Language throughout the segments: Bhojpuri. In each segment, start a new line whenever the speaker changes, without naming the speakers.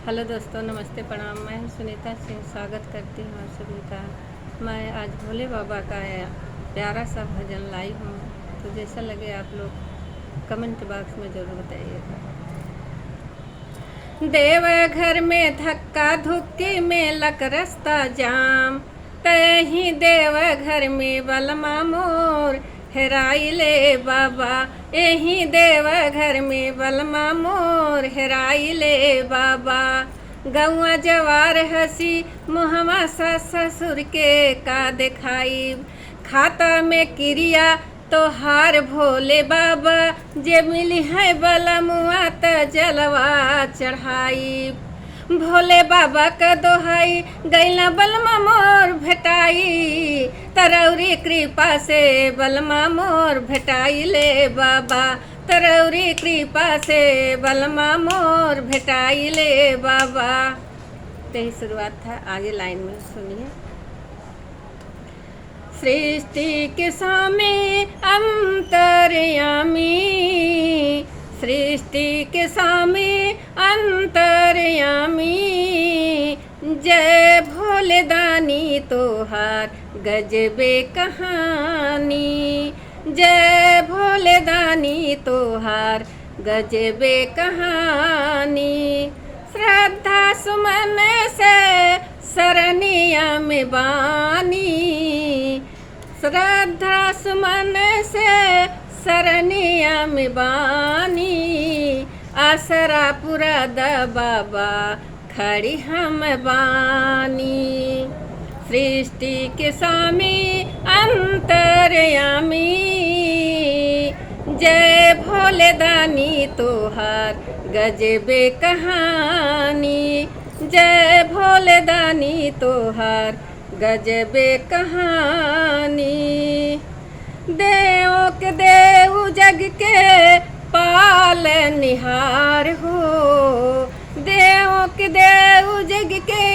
हेलो दोस्तों, नमस्ते, प्रणाम। मैं हूं सुनीता सिंह। स्वागत करती हूं आप सभी का। मैं आज भोले बाबा का प्यारा सा भजन लाई हूं, तो जैसा लगे आप लोग कमेंट बॉक्स में ज़रूर बताइएगा। देव घर में धक्का धुक्की में लक रास्ता जाम, तही देव घर में बलमा मोर हेराई ले बाबा। यही देव घर में बलमा मोर हेराई ले बाबा। गौआ जवार हसी मुहमा ससुर के का दिखाई, खाता में क्रिया तोहार भोले बाबा। जे मिली है बलमुआ त जलवा चढ़ाई। भोले बाबा का दोहाई गैला बलमा मोर भेटाई, तरौरी कृपा से बलमा मोर भेटाई ले बाबा। तरौरी कृपा से बलमा मोर भेटाई ले बाबा। यही शुरुआत था, आगे लाइन में सुनिए। सृष्टि के स्वामी अंतर्यामी, सृष्टि के स्वामी अंतर्यामी। जय भोले दानी तोहार गजबे कहानी, जय भोले दानी तोहार गजबे कहानी। श्रद्धा सुमन से सरनिया में बानी, श्रद्धा सुमन से सरनिया में बानी। आसरा पूरा द बाबा खड़ी हम बानी। सृष्टि के स्वामी अंतर्यामी, जय भोले दानी तोहार गजबे कहानी, जय भोले दानी तोहार गजबे कहानी। देवों के देव जग के पाल निहार हो, देवों के देव जग के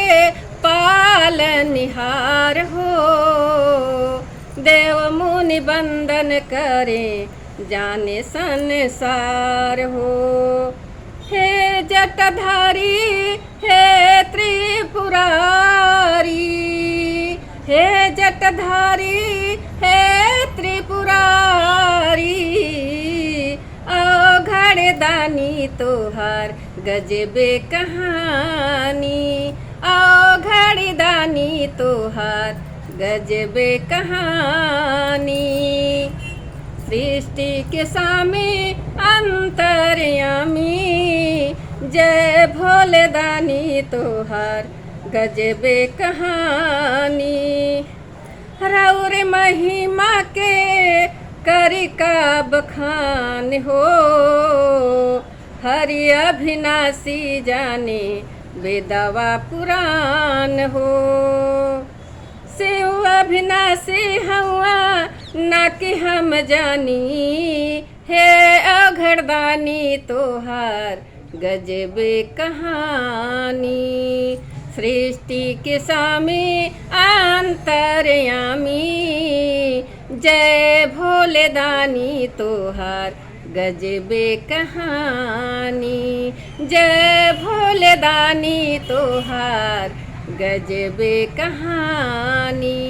पाल निहार हो। देव मुनि बंदन करे जाने संसार हो। हे जटाधारी हे त्रिपुरारी, हे जटाधारी हे त्रिपुरारी। अघड़ दानी तोहार गजबे कहानी, अघड़ दानी तोहार गजबे कहानी। सृष्टि के स्वामी अंतर्यामी, जय भोले दानी तोहार गजबे कहानी। रौर महिमा के करी का बखान हो, हरि अभिनाशी जाने वेदवा पुराण हो। शिव अभिनाशी हुआ ना कि हम जानी, हे अघड़दानी तोहार गजबे कहानी। सृष्टि के स्वामी अंतर्यामी, जय भोले दानी तोहार गजबे कहानी, जय भोले दानी तोहार गजबे कहानी।